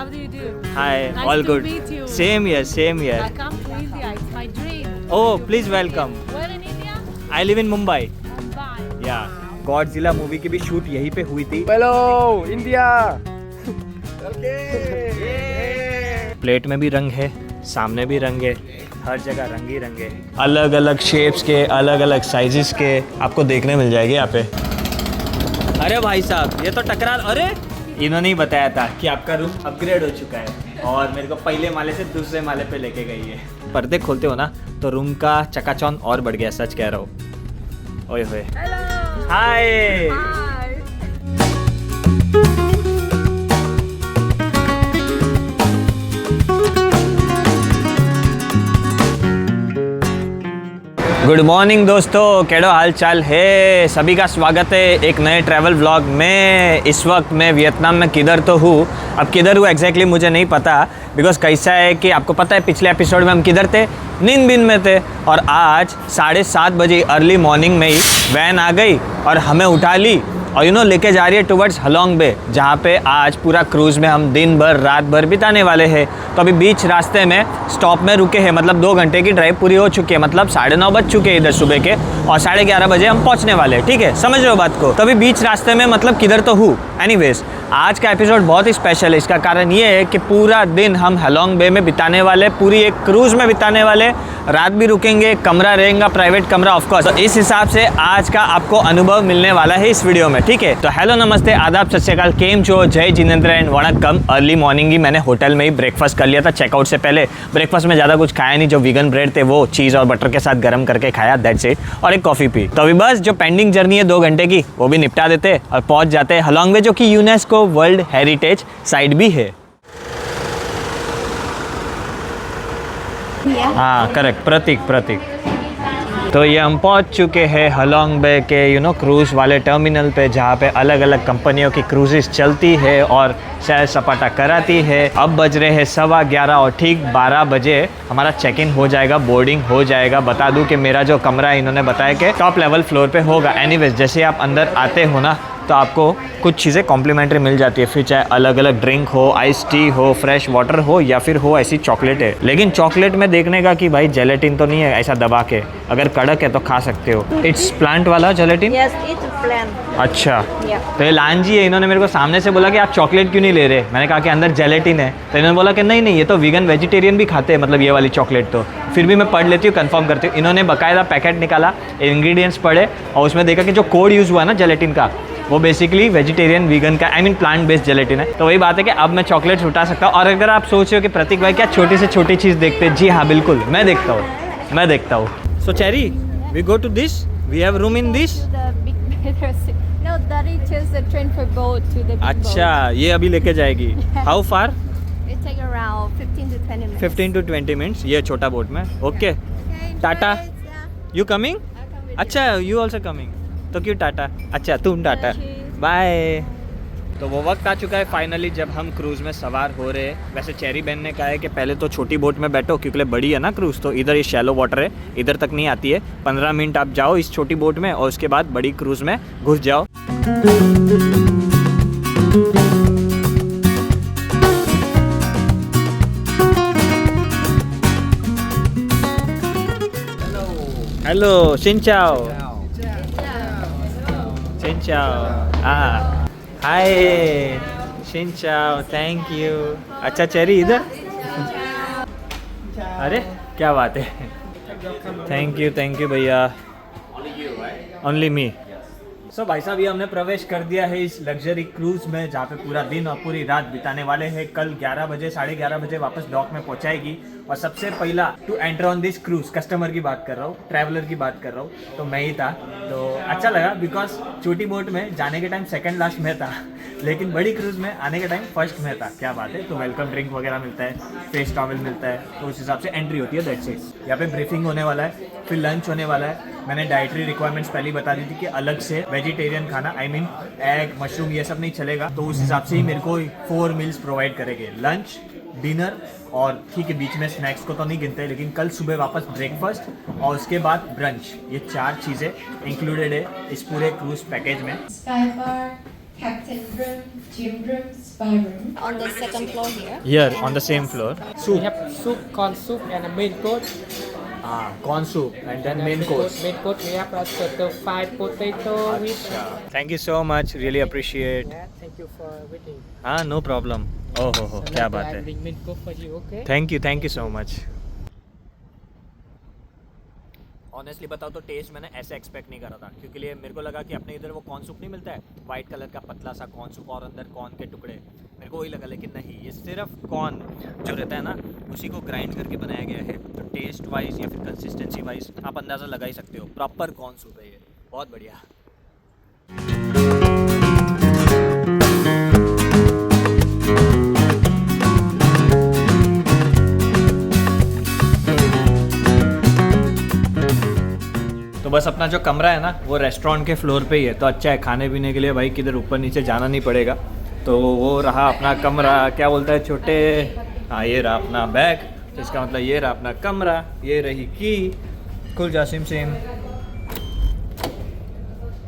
How do you do? Hi, Nice all to good. meet you. Same here, same I here. come to India. It's my dream. Oh, to please visit welcome. you. Where in India? I live in Mumbai. Mumbai. Yeah. Godzilla movie की भी shoot यहीं पे हुई थी। Hello India. Plate में भी रंग है, सामने भी रंग है, हर जगह रंग ही रंग है। अलग अलग शेप्स के, अलग अलग साइजेस के आपको देखने मिल जाएंगे यहाँ पे। अरे भाई साहब, ये तो टकरा। अरे इन्होंने ही बताया था कि आपका रूम अपग्रेड हो चुका है और मेरे को पहले माले से दूसरे माले पे लेके गई है। पर्दे खोलते हो ना तो रूम का चकाचौंध और बढ़ गया, सच कह रहा हूँ। ओए होए। हाय। गुड मॉर्निंग दोस्तों, केड़ो हाल चाल है? सभी का स्वागत है एक नए ट्रैवल व्लॉग में। इस वक्त मैं वियतनाम में किधर तो हूँ, अब किधर हूँ एग्जैक्टली मुझे नहीं पता, बिकॉज कैसा है कि आपको पता है पिछले एपिसोड में हम किधर थे, नींद बीन में थे। और आज 7:30 बजे अर्ली मॉर्निंग में ही वैन आ गई और हमें उठा ली और लेके जा रही है टुवर्ड्स हलोंग बे, जहाँ पे आज पूरा क्रूज़ में हम दिन भर रात भर बिताने वाले हैं। तो अभी बीच रास्ते में स्टॉप में रुके हैं, मतलब 2 घंटे की ड्राइव पूरी हो चुकी है, मतलब 9:30 बज चुके हैं इधर सुबह के और 11:30 बजे हम पहुँचने वाले हैं। ठीक है, समझ रहे हो बात को? तो अभी बीच रास्ते में मतलब किधर तो हूँ। एनीवेज, आज का एपिसोड बहुत ही स्पेशल है। इसका कारण ये है कि पूरा दिन हम हलोंग बे में बिताने वाले, पूरी एक क्रूज़ में बिताने वाले, रात भी रुकेंगे, कमरा रहेगा, प्राइवेट कमरा ऑफकोर्स। तो इस हिसाब से आज का आपको अनुभव मिलने वाला है इस वीडियो में। ठीक है, तो हेलो, नमस्ते, आदाब, सत श्री अकाल, केम छो, जय Jinendra and Vanakkam. Early morning ही मैंने होटल में ही ब्रेकफास्ट कर लिया था चेकआउट से पहले। ब्रेकफास्ट में ज़्यादा कुछ खाया नहीं, जो वीगन ब्रेड थे वो चीज़ और बटर के साथ गर्म करके खाया, दैट्स इट, और एक कॉफ़ी पी। तो अभी बस जो पेंडिंग जर्नी है 2 घंटे की वो भी निपटा देते और पहुँच जाते हैं हलोंग बे, जो कि यूनेस्को वर्ल्ड हेरिटेज साइट भी है। हाँ करेक्ट, प्रतीक। तो ये हम पहुंच चुके हैं हलोंग बे के क्रूज़ वाले टर्मिनल पे, जहाँ पे अलग अलग कंपनियों की क्रूजेस चलती है और सैर सपाटा कराती है। अब बज रहे हैं 11:15 और ठीक 12 बजे हमारा चेक इन हो जाएगा, बोर्डिंग हो जाएगा। बता दूं कि मेरा जो कमरा है इन्होंने बताया कि टॉप लेवल फ्लोर पे होगा। एनीवेज, जैसे आप अंदर आते हो ना तो आपको कुछ चीज़ें कॉम्प्लीमेंट्री मिल जाती है, फिर चाहे अलग अलग ड्रिंक हो, आइस टी हो, फ्रेश वाटर हो या फिर हो ऐसी चॉकलेट है। लेकिन चॉकलेट में देखने का कि भाई जेलेटिन तो नहीं है ऐसा दबा के, अगर कड़क है तो खा सकते हो। इट्स प्लांट वाला जेलेटिन? Yes, it's plant. अच्छा, Yeah. तो ये लांजी है, इन्होंने मेरे को सामने से बोला कि आप चॉकलेट क्यों नहीं ले रहे। मैंने कहा कि अंदर जेलेटिन है, तो इन्होंने बोला कि नहीं ये तो वीगन वेजिटेरियन भी खाते हैं, मतलब ये वाली चॉकलेट। तो फिर भी मैं पढ़ लेती हूँ, कंफर्म करती हूँ। इन्होंने बाकायदा पैकेट निकाला, इंग्रेडिएंट्स पढ़े और उसमें देखा कि जो कोड यूज़ हुआ ना जेलेटिन का, वो बेसिकली वेजिटेरियन वीगन का प्लांट बेस्ड जेलेटिन है। तो वही बात है कि अब मैं चॉकलेट उठा सकता हूँ। और अगर आप सोच रहे हो कि प्रतीक भाई क्या छोटी से छोटी चीज़ देखते हैं, जी हाँ बिल्कुल, मैं देखता हूँ। So Cherry, we go to this, we have room in this. No, that is just the train for boat to the big अच्छा, ये अभी लेके जाएगी। How far? boat. It take around 15 to 20 minutes. 15 to 20 minutes, ये छोटा boat में। Okay, tata. You coming? अच्छा, you also coming, तो क्यों टाटा? अच्छा तुम टाटा, बाय। तो वो वक्त आ चुका है फाइनली जब हम क्रूज़ में सवार हो रहे हैं। वैसे चेरी बहन ने कहा है कि पहले तो छोटी बोट में बैठो क्योंकि बड़ी है ना क्रूज़, तो इधर ये शैलो वाटर है, इधर तक नहीं आती है। 15 मिनट आप जाओ इस छोटी बोट में और उसके बाद बड़ी क्रूज़ में घुस जाओ। हेलो, सिंचाओ। हाय, शिनचाओ, थैंक यू। अच्छा चेरी इधर, अरे क्या बात है, थैंक यू भैया, ओनली मी। सो भाई साहब, ये हमने प्रवेश कर दिया है इस लग्जरी क्रूज़ में, जहाँ पे पूरा दिन और पूरी रात बिताने वाले हैं। कल 11 बजे 11:30 बजे वापस डॉक में पहुँचाएगी। और सबसे पहला to enter on this cruise, customer की बात कर रहा हूँ, ट्रैवलर की बात कर रहा हूँ, तो मैं ही था। तो अच्छा लगा बिकॉज छोटी बोट में जाने के टाइम सेकंड लास्ट में था, लेकिन बड़ी क्रूज़ में आने के टाइम फर्स्ट में था। क्या बात है। तो वेलकम ड्रिंक वगैरह मिलता है, फेस टॉवल मिलता है, तो उस हिसाब से एंट्री होती है, दैट्स इट। यहाँ पे ब्रीफिंग होने वाला है, फिर लंच होने वाला है। मैंने डाइटरी रिक्वायरमेंट्स पहले ही बता दी थी कि अलग से वेजिटेरियन खाना, एग, मशरूम ये सब नहीं चलेगा। तो उस हिसाब से ही मेरे को 4 मील्स प्रोवाइड करेंगे, लंच, डिनर और ठीक है बीच में स्नैक्स को तो नहीं गिनते, लेकिन कल सुबह वापस ब्रेकफास्ट और उसके बाद ब्रंच, ये 4 चीज़ें इंक्लूडेड है इस पूरे क्रूज़ पैकेज में। Sky bar, captain room, gym room, spa room. On the second floor here. Here on the same floor. We Soup. have soup, corn soup, and a main course. Corn soup and then main course. Main course we have a stir-fried potato with. Thank you so much. Really appreciate. Yeah, thank you for waiting. No problem. Oh हो क्या बात I है. bring main course for you, okay? Thank you so much. Honestly बताओ तो test मैंने ऐसे expect नहीं करा था, क्योंकि लिए मेरे को लगा कि अपने इधर वो कॉर्न सूप नहीं मिलता है, वाइट कलर का पतला सा कॉर्न सूप और अंदर कॉर्न के टुकड़े, मेरे को वही लगा, लेकिन नहीं, ये सिर्फ कॉर्न जो रहता है ना उसी को ग्राइंड करके बनाया गया है. तो टेस्ट वाइज या फिर कंसिस्टेंसी वाइज आप अंदाज़ा लगा ही सकते हो, प्रॉपर कॉर्न सूप है ये, बहुत बढ़िया. तो बस अपना जो कमरा है ना वो रेस्टोरेंट के फ्लोर पे ही है, तो अच्छा है खाने पीने के लिए भाई किधर ऊपर नीचे जाना नहीं पड़ेगा. तो वो रहा अपना कमरा, क्या बोलता है छोटे, हाँ ये रहा अपना बैग, तो इसका मतलब ये रहा अपना कमरा, ये रही की, खुल जा सिम सिम.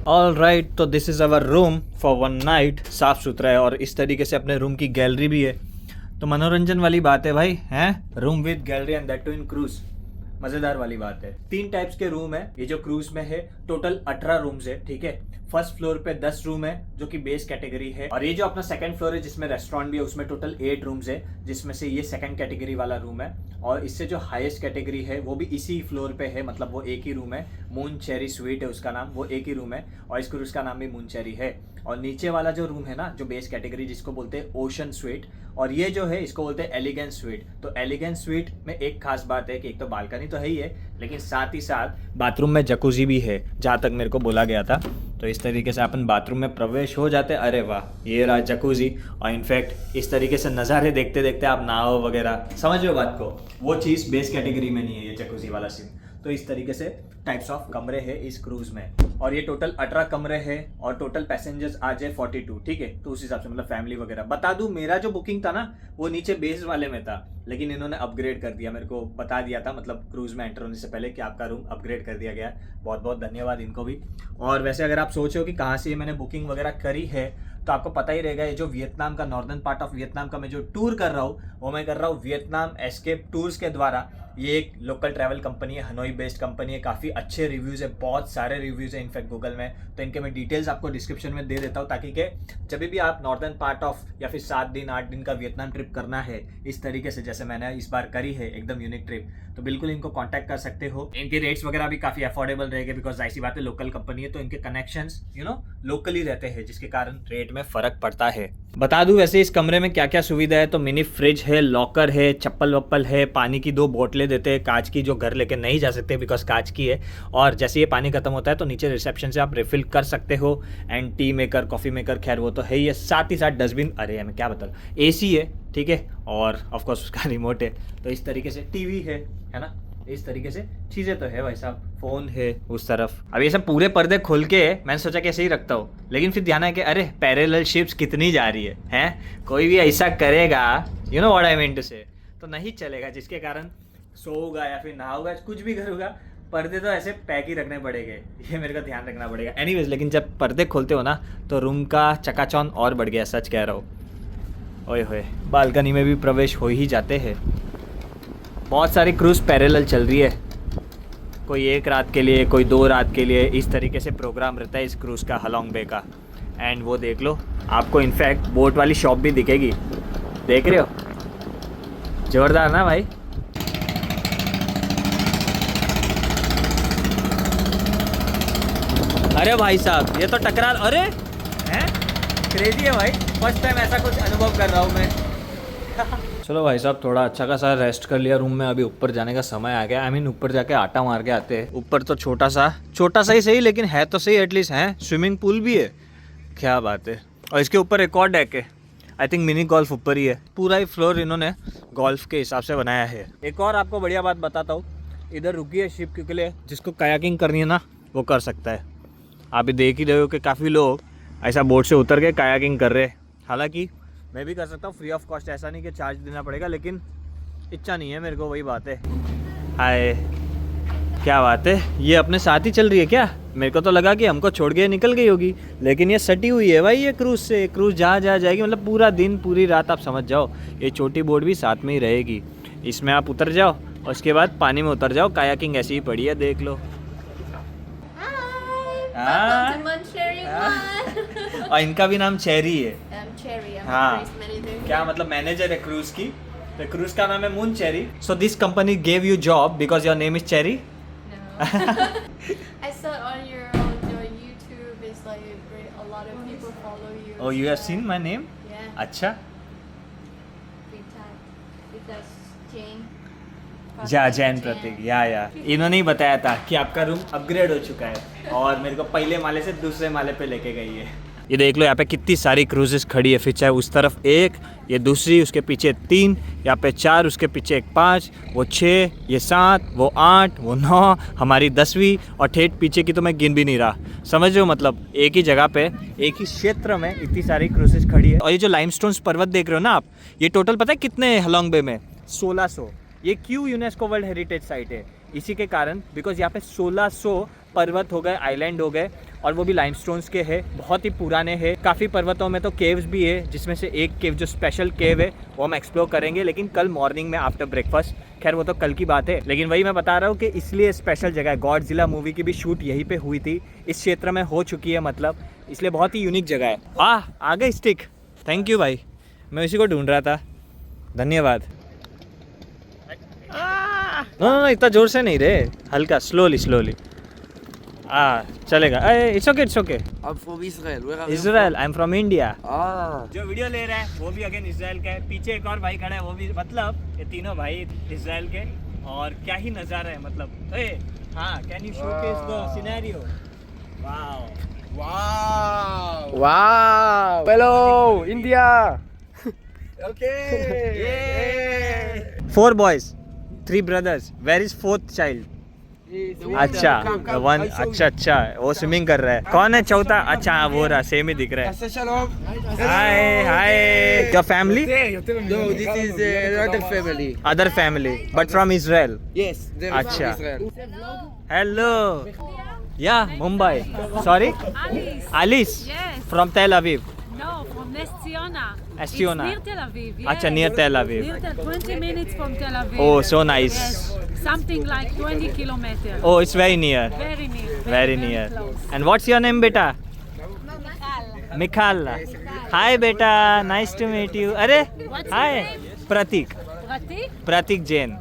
ऑल राइट, तो this is our room for one night. साफ़ सुथरा है और इस तरीके से अपने रूम की गैलरी भी है, तो मनोरंजन वाली बात है भाई, हैं room with gallery and that too in cruise, मजेदार वाली बात है. 3 टाइप्स के रूम है, ये जो क्रूज में है टोटल 18 रूम्स है, ठीक है. फर्स्ट फ्लोर पे 10 रूम है जो कि बेस कैटेगरी है, और ये जो अपना सेकंड फ्लोर है जिसमें रेस्टोरेंट भी है उसमें टोटल 8 रूम्स है, जिसमें से ये सेकंड कैटेगरी वाला रूम है. और इससे जो हाईएस्ट कैटेगरी है वो भी इसी फ्लोर पे है, मतलब वो एक ही रूम है, मून चेरी स्वीट है उसका नाम, वो एक ही रूम है और इस क्रूज का नाम भी मून चेरी है. और नीचे वाला जो रूम है ना जो बेस कैटेगरी जिसको बोलते हैं ओशन स्वीट, और ये जो है इसको बोलते हैं एलिगेंस स्वीट. तो एलिगेंस स्वीट में एक खास बात है कि एक तो बालकनी तो है ही है, लेकिन साथ ही साथ बाथरूम में जकूजी भी है, जहाँ तक मेरे को बोला गया था. तो इस तरीके से अपन बाथरूम में प्रवेश हो जाते, अरे वाह ये रहा जकूजी, और इनफैक्ट इस तरीके से नज़ारे देखते देखते आप नहाओ वगैरह, समझ रहे हो बात को, वो चीज़ बेस कैटेगरी में नहीं है ये जकूजी वाला सीन. तो इस तरीके से टाइप्स ऑफ कमरे हैं इस क्रूज में, और ये टोटल 18 कमरे हैं और टोटल पैसेंजर्स आ जाए 42, ठीक है. तो उस हिसाब से मतलब फैमिली वगैरह. बता दूं मेरा जो बुकिंग था ना वो नीचे बेस वाले में था, लेकिन इन्होंने अपग्रेड कर दिया, मेरे को बता दिया था मतलब क्रूज में एंटर होने से पहले कि आपका रूम अपग्रेड कर दिया गया. बहुत बहुत धन्यवाद इनको भी. और वैसे अगर आप सोच रहे हो कि कहाँ से मैंने बुकिंग वगैरह करी है तो आपको पता ही रहेगा, ये जो वियतनाम का नॉर्दर्न पार्ट ऑफ वियतनाम का मैं जो टूर कर रहा हूँ वो मैं कर रहा हूँ वियतनाम एस्केप टूर्स के द्वारा. ये एक लोकल ट्रैवल कंपनी है, हनोई बेस्ड कंपनी है, काफ़ी अच्छे रिव्यूज़ है, बहुत सारे रिव्यूज़ है इनफैक्ट गूगल में. तो इनके मैं डिटेल्स आपको डिस्क्रिप्शन में दे देता हूँ, ताकि कि जब भी आप नॉर्दर्न पार्ट ऑफ या फिर 7 दिन 8 दिन का वियतनाम ट्रिप करना है इस तरीके से जैसे मैंने इस बार करी है एकदम यूनिक ट्रिप, तो बिल्कुल इनको कांटेक्ट कर सकते हो. इनके रेट्स वगैरह भी काफ़ी अफोर्डेबल रहेंगे, बिकॉज ऐसी बात है लोकल कंपनी है तो इनके कनेक्शंस लोकली रहते हैं, जिसके कारण रेट में फ़र्क पड़ता है. बता दूं वैसे इस कमरे में क्या क्या सुविधा है, तो मिनी फ्रिज है, लॉकर है, चप्पल वप्पल है, पानी की 2 बोतलें देते हैं कांच की, जो घर लेके नहीं जा सकते बिकॉज कांच की है. और जैसे ये पानी खत्म होता है तो नीचे रिसेप्शन से आप रिफिल कर सकते हो. And T maker, coffee maker, खैर वो तो है ही है, साथ ही साथ डस्टबिन, अरे मैं क्या बता रहा हूँ, AC है, ठीक है, और ऑफकोर्स उसका रिमोट है. तो इस तरीके से टीवी है ना, इस तरीके से चीज़ें तो है भाई साहब. फ़ोन है उस तरफ. अब ये सब पूरे पर्दे खोल के मैंने सोचा कि ऐसे ही रखता हूँ, लेकिन फिर ध्यान है कि अरे पैरेलल शिप्स कितनी जा रही है, हैं कोई भी ऐसा करेगा, you know what I mean to say, तो नहीं चलेगा, जिसके कारण सोऊगा या फिर नहाऊगा, कुछ भी करूँगा, पर्दे तो ऐसे पैक ही रखने पड़ेंगे, ये मेरे को ध्यान रखना पड़ेगा. एनीवेज, लेकिन जब पर्दे खोलते हो ना तो रूम का चकाचौंध और बढ़ गया, सच कह रहा हूँ. ओए होए, बालकनी में भी प्रवेश हो ही जाते हैं. बहुत सारी क्रूज़ पैरेलल चल रही है, कोई 1 रात के लिए, कोई 2 रात के लिए, इस तरीके से प्रोग्राम रहता है इस क्रूज़ का हलोंग बे का. एंड वो देख लो, आपको इनफैक्ट बोट वाली शॉप भी दिखेगी, देख रहे हो, जोरदार ना भाई. अरे भाई साहब ये तो टकरार, अरे हैं क्रेजी है भाई, फर्स्ट टाइम ऐसा कुछ अनुभव कर रहा हूँ मैं. चलो भाई साहब थोड़ा अच्छा खासा रेस्ट कर लिया रूम में, अभी ऊपर जाने का समय आ गया. आई मीन ऊपर जाके आटा मार के आते हैं. ऊपर तो छोटा सा ही सही, लेकिन है तो सही एटलीस्ट, है स्विमिंग पूल भी है, क्या बात है. और इसके ऊपर एक और डेक है, आई थिंक मिनी गोल्फ ऊपर ही है. पूरा ही फ्लोर इन्होंने गोल्फ के हिसाब से बनाया है. एक और आपको बढ़िया बात बताता हूँ, इधर रुकी है शिप के लिए, जिसको कायाकिंग करनी है ना वो कर सकता है. आप भी देख ही रहे हो कि काफ़ी लोग ऐसा बोट से उतर के कायाकिंग कर रहे हैं. हालांकि मैं भी कर सकता हूँ फ्री ऑफ कॉस्ट, ऐसा नहीं कि चार्ज देना पड़ेगा, लेकिन इच्छा नहीं है मेरे को, वही बात है. हाय क्या बात है, ये अपने साथ ही चल रही है क्या? मेरे को तो लगा कि हमको छोड़ के निकल गई होगी, लेकिन ये सटी हुई है भाई ये क्रूज से। क्रूज जहाँ जाएगी मतलब पूरा दिन पूरी रात आप समझ जाओ। ये छोटी बोट भी साथ में ही रहेगी, इसमें आप उतर जाओ और उसके बाद पानी में उतर जाओ। कायाकिंग ऐसी ही पड़ी है, देख लो। Welcome to Moncherry One. और इनका भी नाम चेरी है। I'm Cherry. I'm हाँ। the race manager. क्या मतलब मैनेजर है क्रूज की, तो क्रूज का नाम है moon cherry. So this company gave you job because your name is cherry. No. I saw on your YouTube. It's like a lot of people follow you. Oh, you have seen my name? Yeah. अच्छा, Because Jane. जा जैन प्रतीक, या इन्होंने ही बताया था कि आपका room upgrade हो चुका है और मेरे को पहले माले से दूसरे माले पे लेके गई है। ये देख लो यहाँ पे कितनी सारी क्रूजेस खड़ी है, फिर चाहे उस तरफ एक, ये दूसरी, उसके पीछे 3, यहाँ पे 4, उसके पीछे एक 5, वो 6, ये 7, वो 8, वो 9, हमारी 10वीं और ठेठ पीछे की तो मैं गिन भी नहीं रहा। समझ रहे हो, मतलब एक ही जगह पे एक ही क्षेत्र में इतनी सारी क्रूजेस खड़ी है। और ये जो लाइमस्टोन्स पर्वत देख रहे हो ना आप, ये टोटल पता है कितने हलोंग बे में? 1600। ये क्यों यूनेस्को वर्ल्ड हेरिटेज साइट है? इसी के कारण, बिकॉज यहाँ पे 1600 पर्वत हो गए, आइलैंड हो गए, और वो भी लाइमस्टोन्स के हैं, बहुत ही पुराने हैं। काफ़ी पर्वतों में तो केव्स भी है, जिसमें से एक केव जो स्पेशल केव है वो हम एक्सप्लोर करेंगे, लेकिन कल मॉर्निंग में आफ्टर ब्रेकफास्ट। खैर वो तो कल की बात है, लेकिन वही मैं बता रहा हूँ कि इसलिए स्पेशल जगह है। गॉडजिला मूवी की भी शूट यहीं पे हुई थी, इस क्षेत्र में हो चुकी है, मतलब इसलिए बहुत ही यूनिक जगह है। आ गई स्टिक, थैंक यू भाई, मैं इसी को ढूंढ रहा था, धन्यवाद। नो, इतना जोर से नहीं रे, हल्का स्लोली चलेगा। It's okay. I'm from Israel. Where are you Israel, I am from India. from? Ah. जो वीडियो ले रहा है वो भी अगेन इजराइल का है, पीछे एक और भाई खड़ा है वो भी, मतलब ये तीनों भाई इजराइल के। और क्या ही नज़ारा है, मतलब हाँ, can you showcase the scenario? Wow Wow. Hello, India. Four boys, 3 brothers. Where is 4th child? अच्छा, वन, अच्छा, वो स्विमिंग कर रहा है। कौन है चौथा? अच्छा, वो रहा, सेम ही दिख रहा है। Hi, your family? No, this is another family. Other family, but from Israel. Yes, they're Acha. from Israel. Hello, yeah Mumbai, sorry, Alice. Alice Yes. From Tel Aviv. No, from Nes Ziona. Nes Ziona. It's near Tel Aviv. Yes. अच्छा, near Tel Aviv. Near 20 minutes from Tel Aviv. Oh, so nice. Yes. Something like 20 kilometers. Oh, it's very near. Very near. Very near. close. And what's your name, beta? Mikhal. Hi, beta. Nice to meet you. अरे, What's hi. your name? Pratik. Pratik, Pratik Jain.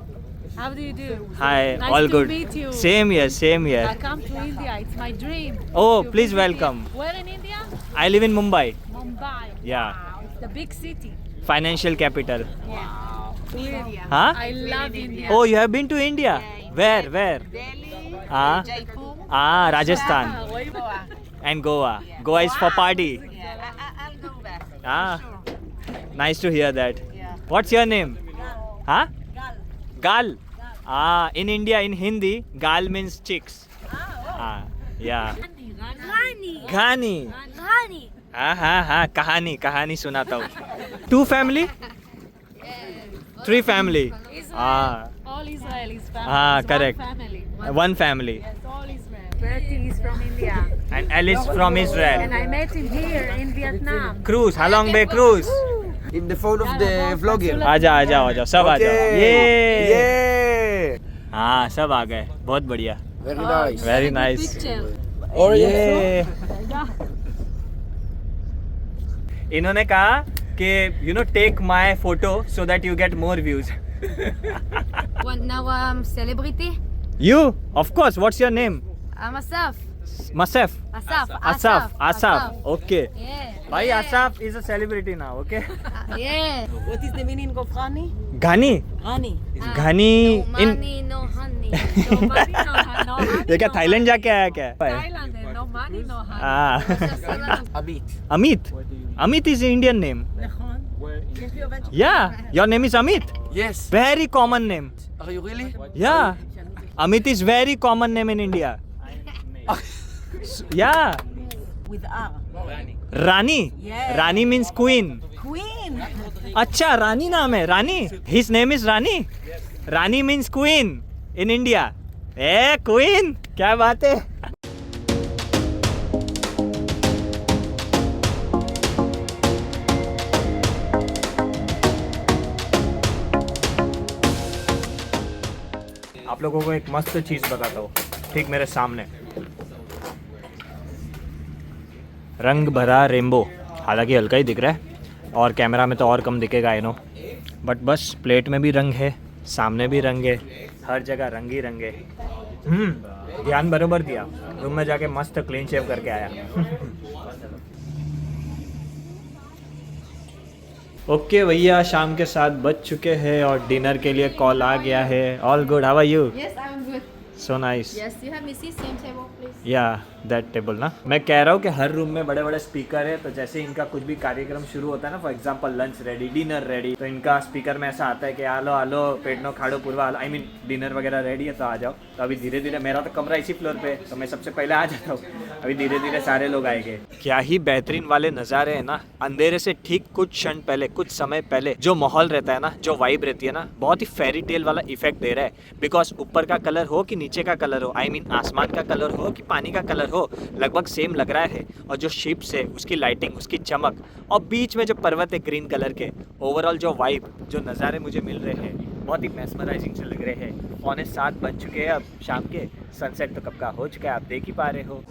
how do you do? Hi. Nice All to good. meet you. Same here. Same I here. come to India. It's my dream. Oh, to please visit welcome. here. Where in India? I live in Mumbai. Mumbai. Yeah. Wow, it's the big city. Financial capital. India. Huh? I love India. Oh, you have been to India? Where? Ah, Rajasthan and Goa. Goa is for party. I'll go back. Ah, nice to hear that. What's your name? Huh? Gal. Ah, in India, in Hindi, Gal means chicks. Ah, yeah. Ghani. हाँ, कहानी सुनाता हूँ। 2 family? 3 family. Ah, All Israelis family. Ah, It's correct. One family. 1 family. Yes, all Israel. Bertie is from India. And Alice from Israel. And I met him here in Vietnam. Cruise, Halong Bay Cruise. In the phone of the vlogger. आ जाओ, सब आ जाओ। ये Yeah. हाँ, सब आ गए, बहुत बढ़िया, Very nice. Very nice. Picture. Or ये इन्होंने कहा कि you know take my photo so that you get more views. Now I'm celebrity. You of course, what's your name? I'm Asaf. मसफ, Asaf. Asaf, okay Yeah. भाई, Asaf is a celebrity now, okay. Yeah. What is the meaning of honey? घानी, Honey. घानी No इन, money, no honey. No money, no honey. ये क्या Thailand जाके आया क्या? Thailand, no money, no honey. हाँ, Amit. Amit is Indian name. Yeah, your name is Amit, Yes. Very common name. Are you really? Yeah, Amit is very common name in India. Yeah, With R. Rani, Yeah. Rani means queen. Queen. अच्छा, रानी नाम है, Rani, his name is Rani. Rani means queen in India. A queen, क्या बात है। आप लोगों को एक मस्त चीज बताता हूँ, ठीक मेरे सामने रंग भरा रेनबो, हालांकि हल्का ही दिख रहा है और कैमरा में तो और कम दिखेगा आई नो, बट बस प्लेट में भी रंग है, सामने भी रंग है, हर जगह रंग ही रंग है। ध्यान बरोबर दिया, रूम में जाके मस्त क्लीन शेव करके आया। ओके भैया, शाम के 7 बज चुके हैं और डिनर के लिए कॉल आ गया है। All good, how are you? Yes, I'm good. So nice. Yes, you have me see same table, please. या दैट टेबल ना, मैं कह रहा हूँ कि हर रूम में बड़े बड़े स्पीकर है, तो जैसे इनका कुछ भी कार्यक्रम शुरू होता है ना, for example lunch ready, dinner ready, तो इनका स्पीकर में ऐसा आता है कि आलो आलो पेटनो खाड़ो पूर्वा, आई मीन डिनर वगैरह रेडी है तो आ जाओ। तो अभी धीरे धीरे, मेरा तो कमरा इसी फ्लोर पे, तो मैं सबसे पहले आ जाता हूँ, अभी धीरे धीरे सारे लोग आएंगे। क्या ही बेहतरीन वाले नज़ारे हैं ना, अंधेरे से ठीक कुछ क्षण पहले, कुछ समय पहले जो माहौल रहता है ना, जो वाइब रहती है ना, बहुत ही फेरी टेल वाला इफेक्ट दे रहा है। बिकॉज ऊपर का कलर हो कि नीचे का कलर हो, आई मीन आसमान का कलर हो कि पानी का कलर हो, लगभग सेम लग रहा है। और जो शिप्स है उसकी लाइटिंग, उसकी चमक, और बीच में जो पर्वत है ग्रीन कलर के, ओवरऑल जो वाइब, जो नज़ारे मुझे मिल रहे हैं बहुत ही मैस्मराइजिंग से लग रहे हैं। 6:45 बज चुके हैं अब शाम के, सनसेट तो कब का हो चुका है, आप देख ही पा रहे हो।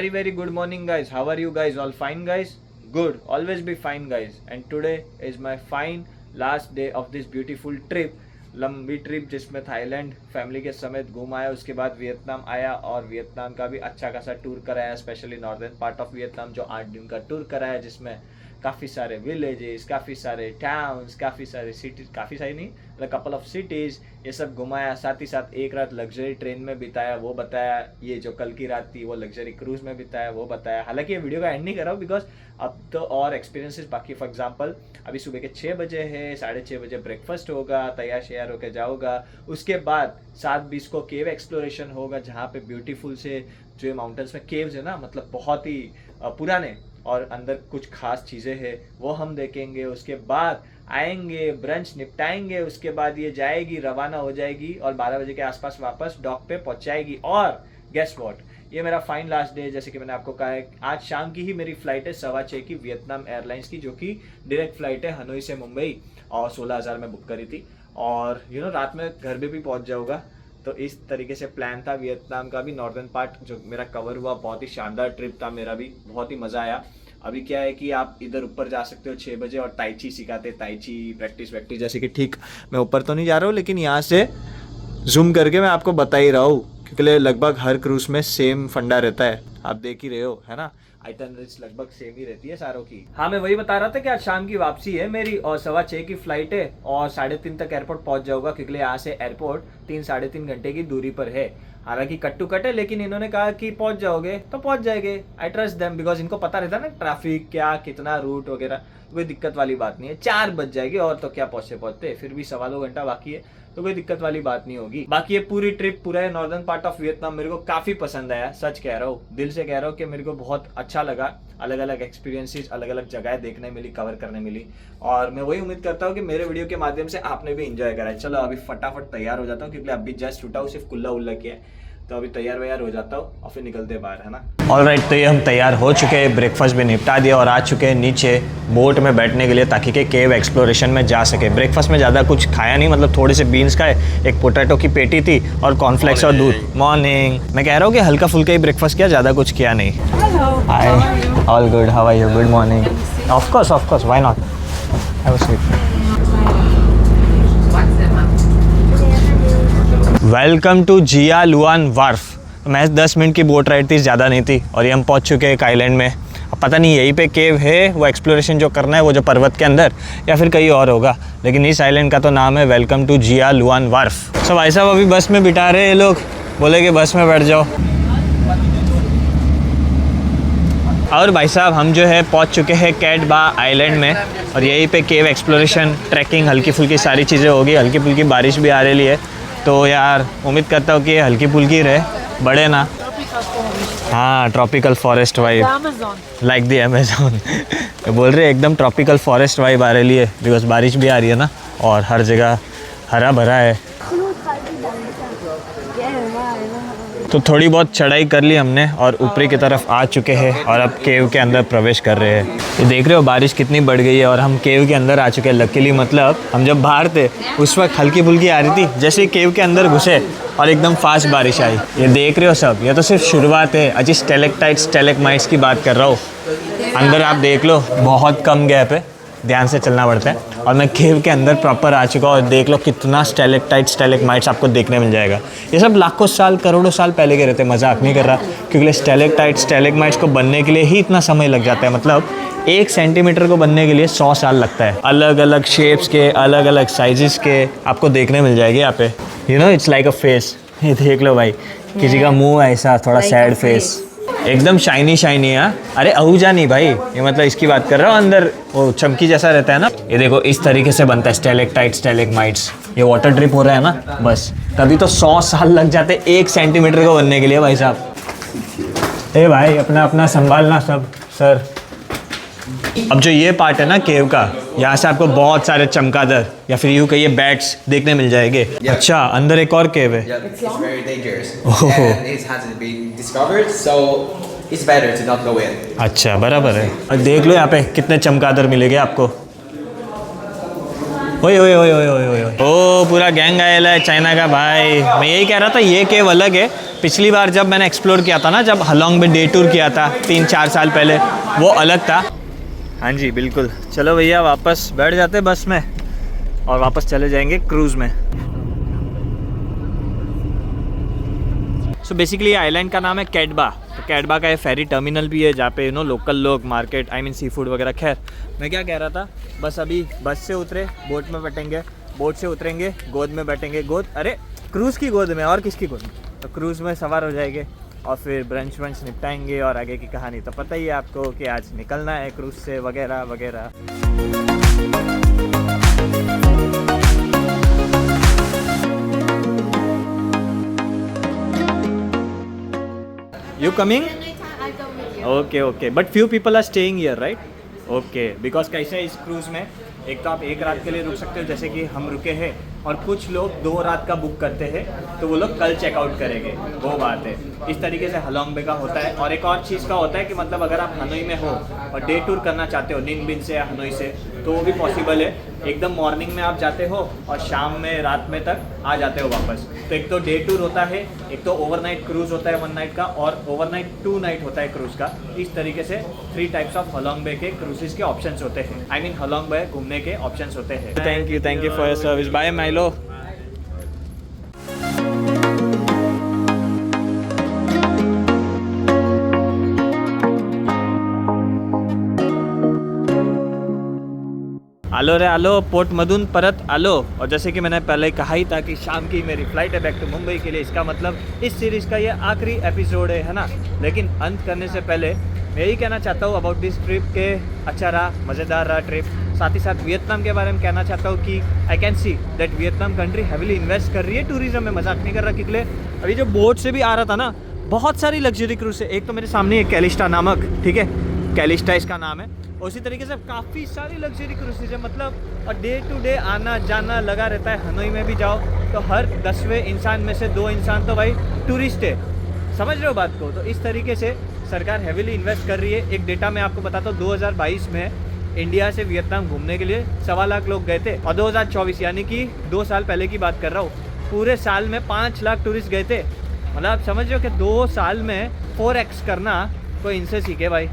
Very good morning guys, how are you guys? All fine guys? Good, always be fine guys. And today is my fine last day of this beautiful trip, लंबी ट्रिप जिसमें थाईलैंड फैमिली के समेत घूम आया, उसके बाद वियतनाम आया और वियतनाम का भी अच्छा खासा टूर कराया, specially northern part of Vietnam जो 8 दिन का टूर कराया, जिसमें काफ़ी सारे विलेजेस, काफ़ी सारे टाउन्स, काफ़ी सारे सिटीज, काफ़ी सारी नहीं मतलब कपल ऑफ सिटीज़, ये सब घुमाया। साथ ही साथ एक रात लग्जरी ट्रेन में बिताया, वो बताया। ये जो कल की रात थी वो लग्जरी क्रूज़ में बिताया, वो बताया। हालांकि ये वीडियो का एंड नहीं कर रहा हूँ बिकॉज अब तो और एक्सपीरियंसेस बाकी। फॉर एग्जांपल अभी सुबह के 6 बजे है, 6:30 बजे ब्रेकफास्ट होगा, तैयार शेयर होकर जाऊँगा। उसके बाद 7:20 को केव एक्सप्लोरेशन होगा, जहाँ पे ब्यूटीफुल से जो माउंटेन्स में केव्स है ना, मतलब बहुत ही पुराने और अंदर कुछ खास चीज़ें हैं, वो हम देखेंगे। उसके बाद आएंगे, ब्रंच निपटाएंगे, उसके बाद ये जाएगी, रवाना हो जाएगी और 12 बजे के आसपास वापस डॉक पे पहुंचाएगी। और गेस व्हाट, ये मेरा फाइन लास्ट डे, जैसे कि मैंने आपको कहा है। आज शाम की ही मेरी फ़्लाइट है 6:15 की, वियतनाम एयरलाइंस की, जो कि डायरेक्ट फ़्लाइट है हनोई से मुंबई, और 16,000 में बुक करी थी। और रात में घर पे भी पहुंच जाऊँगा। तो इस तरीके से प्लान था वियतनाम का भी। नॉर्दर्न पार्ट जो मेरा कवर हुआ, बहुत ही शानदार ट्रिप था मेरा भी, बहुत ही मज़ा आया। अभी क्या है कि आप इधर ऊपर जा सकते हो 6 बजे, और ताइची सिखाते, ताइची प्रैक्टिस वैक्टिस, जैसे कि ठीक मैं ऊपर तो नहीं जा रहा हूँ, लेकिन यहाँ से जूम करके मैं आपको बता ही रहा हूँ, क्योंकि लगभग हर क्रूज़ में सेम फंडा रहता है, आप देख ही रहे हो, है ना। आइटनरीज लगभग सेम ही रहती है सारों की। हाँ, मैं वही बता रहा था कि आज शाम की वापसी है मेरी, और 6:15 की फ्लाइट है, और 3:30 तक एयरपोर्ट पहुंच जाऊंगा, क्योंकि यहाँ से एयरपोर्ट 3-3.5 घंटे की दूरी पर है। हालांकि कट टू कट है, लेकिन इन्होंने कहा कि पहुंच जाओगे तो पहुंच जाएंगे। आई ट्रस्ट देम, बिकॉज इनको पता रहता है ना ट्रैफिक क्या, कितना रूट वगैरह, कोई दिक्कत वाली बात नहीं है। 4 बज जाएगी और तो क्या पहुंचते फिर भी 2.25 घंटा बाकी है, तो कोई दिक्कत वाली बात नहीं होगी। बाकी ये पूरी ट्रिप, पूरा है नॉर्दर्न पार्ट ऑफ वियतनाम, मेरे को काफ़ी पसंद आया, सच कह रहा हूँ, दिल से कह रहा हूँ कि मेरे को बहुत अच्छा लगा। अलग अलग एक्सपीरियंसेस, अलग अलग जगह देखने मिली, कवर करने मिली, और मैं वही उम्मीद करता हूँ कि मेरे वीडियो के माध्यम से आपने भी इंजॉय करा है। चलो अभी फटाफट तैयार हो जाता हूँ, क्योंकि अभी जस्ट उठा हूँ, सिर्फ कुल्ला उल्ला किया है, तो अभी तैयार वैयार हो जाता हूँ और फिर निकलते बाहर, है ना। ऑलराइट, तो ये हम तैयार हो चुके हैं, ब्रेकफास्ट भी निपटा दिया और आ चुके हैं नीचे बोट में बैठने के लिए, ताकि के केव एक्सप्लोरेशन में जा सके। ब्रेकफास्ट में ज़्यादा कुछ खाया नहीं, मतलब थोड़े से बीन्स खाए, एक पोटैटो की पेटी थी और कॉर्नफ्लेक्स और दूध। मॉर्निंग, मैं कह रहा हूँ कि हल्का फुल्का ही ब्रेकफास्ट किया, ज़्यादा कुछ किया नहीं। Hi, all good, how are you? Good morning. Of course, why not, have a seat. Welcome to Jia Luan Wharf. मैं 10 मिनट की बोट राइड थी, ज़्यादा नहीं थी, और ये हम पहुंच चुके हैं एक आइलैंड में। अब पता नहीं यहीं पे केव है, वो एक्सप्लोरेशन जो करना है वो जो पर्वत के अंदर, या फिर कहीं और होगा, लेकिन इस आइलैंड का तो नाम है welcome to Jia Luan Wharf. So भाई साहब अभी बस में बिठा रहे हैं ये लोग, बोले कि बस में बैठ जाओ। और भाई साहब हम जो है पहुंच चुके हैं कैट बा आइलैंड में और यहीं पे केव एक्सप्लोरेशन ट्रैकिंग हल्की फुल्की सारी चीज़ें होगी। हल्की फुल्की बारिश भी आ रही है तो यार उम्मीद करता हूँ कि ये हल्की फुल्की रहे, बड़े ना। हाँ tropical forest vibe like the Amazon बोल रहे एकदम ट्रॉपिकल फॉरेस्ट वाइब आ रही है बिकॉज बारिश भी आ रही है ना और हर जगह हरा भरा है। तो थोड़ी बहुत चढ़ाई कर ली हमने और ऊपरी की तरफ आ चुके हैं और अब केव के अंदर प्रवेश कर रहे हैं। ये देख रहे हो बारिश कितनी बढ़ गई है और हम केव के अंदर आ चुके हैं। लकीली मतलब हम जब बाहर थे उस वक्त हल्की फुल्की आ रही थी, जैसे केव के अंदर घुसे और एकदम फास्ट बारिश आई। ये देख रहे हो सब, ये तो सिर्फ शुरुआत है, अजी स्टेलेक्टाइट्स स्टेलेगमाइट्स की बात कर रहा हूँ। अंदर आप देख लो बहुत कम गैप है, ध्यान से चलना पड़ता है। और मैं केव के अंदर प्रॉपर आ चुका हूँ और देख लो कितना स्टेलेक्टाइट स्टेलेगमाइट्स आपको देखने मिल जाएगा। ये सब लाखों साल करोड़ों साल पहले के रहते, मजाक नहीं कर रहा, क्योंकि स्टेलेक्टाइट स्टेलेगमाइट्स को बनने के लिए ही इतना समय लग जाता है। मतलब 1 सेंटीमीटर को बनने के लिए 100 साल लगता है। अलग अलग शेप्स के अलग अलग साइजेस के आपको देखने मिल जाएंगे यहाँ पे। You know it's like a face. ये देख लो भाई, किसी का मुंह ऐसा थोड़ा सैड फेस, एकदम शाइनी शाइनी है। अरे आहूजा नहीं भाई, ये मतलब इसकी बात कर रहा हूँ, अंदर वो चमकी जैसा रहता है ना। ये देखो इस तरीके से बनता है स्टेलेक्टाइट स्टेलेगमाइट्स। ये वाटर ड्रिप हो रहा है ना, बस तभी तो 100 साल लग जाते 1 सेंटीमीटर को बनने के लिए भाई साहब। ए भाई अपना अपना संभालना सब सर। अब जो ये पार्ट है ना केव का, यहाँ से आपको बहुत सारे चमगादड़ या फिर यूँ कहिए बैट्स देखने मिल जाएंगे। अच्छा अंदर एक और केव है। It's very dangerous and it hasn't been discovered, so it's better to not go in. अच्छा बराबर है। और देख लो यहाँ पे कितने चमगादड़ मिलेंगे आपको। ओए ओए ओए ओए ओए ओए ओ पूरा गैंग आया है चाइना का भाई। मैं यही कह रहा था ये केव अलग है। पिछली बार जब मैंने एक्सप्लोर किया था ना, जब हलोंग में डे टूर किया था 3-4 साल पहले, वो अलग था। हाँ जी बिल्कुल। चलो भैया वापस बैठ जाते बस में और वापस चले जाएंगे क्रूज़ में। सो बेसिकली आइलैंड का नाम है कैटबा। तो कैटबा का ये फेरी टर्मिनल भी है जहाँ पे लोकल लोग मार्केट सी फूड वगैरह। खैर मैं क्या कह रहा था, बस अभी बस से उतरे बोट में बैठेंगे, बोट से उतरेंगे गोद में बैठेंगे, गोद अरे क्रूज़ की गोद में और किसकी गोद में, तो क्रूज़ में सवार हो जाएंगे और फिर ब्रंच वंच निपटाएंगे और आगे की कहानी तो पता ही है आपको कि आज निकलना है क्रूज़ से वगैरह वगैरह। You coming? I come with you. Okay, okay. But few people are staying here, right? Okay. Because कैसे है इस क्रूज़ में, एक तो आप 1 रात के लिए रुक सकते हो जैसे कि हम रुके हैं, और कुछ लोग 2 रात का बुक करते हैं तो वो लोग कल चेकआउट करेंगे, वो बात है। इस तरीके से हलोंग बे का होता है। और एक और चीज़ का होता है कि मतलब अगर आप हनोई में हो और डे टूर करना चाहते हो निन बिन से या हनोई से, तो वो भी पॉसिबल है। एकदम मॉर्निंग में आप जाते हो और शाम में रात में तक आ जाते हो वापस। तो एक तो डे टूर होता है, एक तो ओवरनाइट क्रूज़ होता है 1 नाइट का, और ओवरनाइट 2 नाइट होता है क्रूज़ का। इस तरीके से 3 टाइप्स ऑफ हलोंग बे के क्रूजेस के ऑप्शंस होते हैं। आई मीन हलोंग बे घूमने के ऑप्शंस होते हैं। Thank you for your service. Bye माइलो। आलो रे आलो, पोर्टमधून परत आलो। और जैसे कि मैंने पहले कहा ही था कि शाम की मेरी फ़्लाइट है बैक टू मुंबई के लिए। इसका मतलब इस सीरीज़ का ये आखिरी एपिसोड है ना। लेकिन अंत करने से पहले मैं यही कहना चाहता हूँ अबाउट दिस ट्रिप के अच्छा रहा, मज़ेदार रहा ट्रिप। साथ ही साथ वियतनाम के बारे में कहना चाहता हूँ कि I can see that Vietnam country heavily invest कर रही है टूरिज्म में। मजाक नहीं कर रहा, क्योंकि अभी जो बोट से भी आ रहा था ना, बहुत सारी लग्जरी क्रूज है। एक तो मेरे सामने एक कैलिस्टा नामक, ठीक है, कैलिस्टा इसका नाम है। उसी तरीके से काफ़ी सारी लग्जरी क्रूजेज है मतलब, और डे टू डे आना जाना लगा रहता है। हनोई में भी जाओ तो हर 10वें इंसान में से 2 इंसान तो भाई टूरिस्ट है। समझ रहे हो बात को? तो इस तरीके से सरकार हैवीली इन्वेस्ट कर रही है। एक डेटा मैं आपको बताता हूँ, 2022 में इंडिया से वियतनाम घूमने के लिए 1.25 लाख लोग गए थे, और 2024 यानी कि 2 साल पहले की बात कर रहा हूँ, पूरे साल में 5 लाख टूरिस्ट गए थे। मतलब आप समझ रहे हो कि 2 साल में 4x करना कोई इनसे सीखे भाई।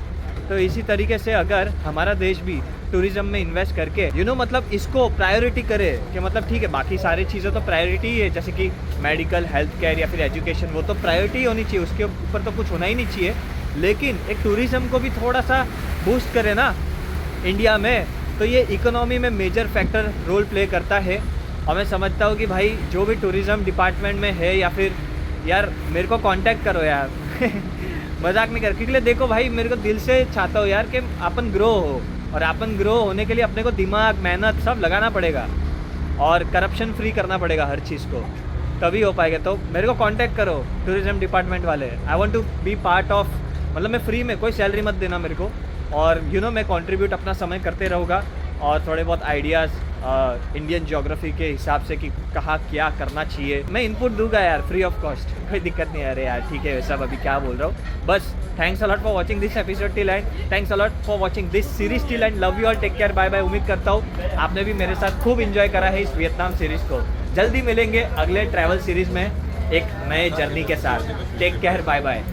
तो इसी तरीके से अगर हमारा देश भी टूरिज्म में इन्वेस्ट करके मतलब इसको प्रायोरिटी करे कि मतलब ठीक है बाकी सारी चीज़ें तो प्रायोरिटी ही है, जैसे कि मेडिकल, हेल्थ केयर या फिर एजुकेशन, वो तो प्रायोरिटी ही होनी चाहिए, उसके ऊपर तो कुछ होना ही नहीं चाहिए। लेकिन एक टूरिज्म को भी थोड़ा सा बूस्ट करे ना इंडिया में, तो ये इकोनॉमी में मेजर फैक्टर रोल प्ले करता है। और मैं समझता हूँ कि भाई जो भी टूरिज़्म डिपार्टमेंट में है या फिर यार मेरे को कांटेक्ट करो यार मजाक नहीं कर, क्योंकि देखो भाई मेरे को दिल से चाहता हूँ यार कि अपन ग्रो हो, और अपन ग्रो होने के लिए अपने को दिमाग मेहनत सब लगाना पड़ेगा और करप्शन फ्री करना पड़ेगा हर चीज़ को, तभी हो पाएगा। तो मेरे को कांटेक्ट करो टूरिज्म डिपार्टमेंट वाले, I want to be part of, मतलब मैं फ्री में, कोई सैलरी मत देना मेरे को, और मैं कंट्रीब्यूट अपना समय करते रहूँगा और थोड़े बहुत आइडियाज़ इंडियन ज्योग्राफी के हिसाब से कि कहाँ क्या करना चाहिए मैं इनपुट दूंगा यार, फ्री ऑफ कॉस्ट, कोई दिक्कत नहीं है। अरे यार ठीक है, सब अभी क्या बोल रहा हूँ। बस thanks a lot for watching this episode till end, thanks a lot for watching this series till end, love you all, take care, bye bye. उम्मीद करता हूँ आपने भी मेरे साथ खूब इंजॉय करा है इस वियतनाम सीरीज़ को। जल्दी मिलेंगे अगले ट्रैवल सीरीज़ में एक नए जर्नी के साथ। Take care, bye bye.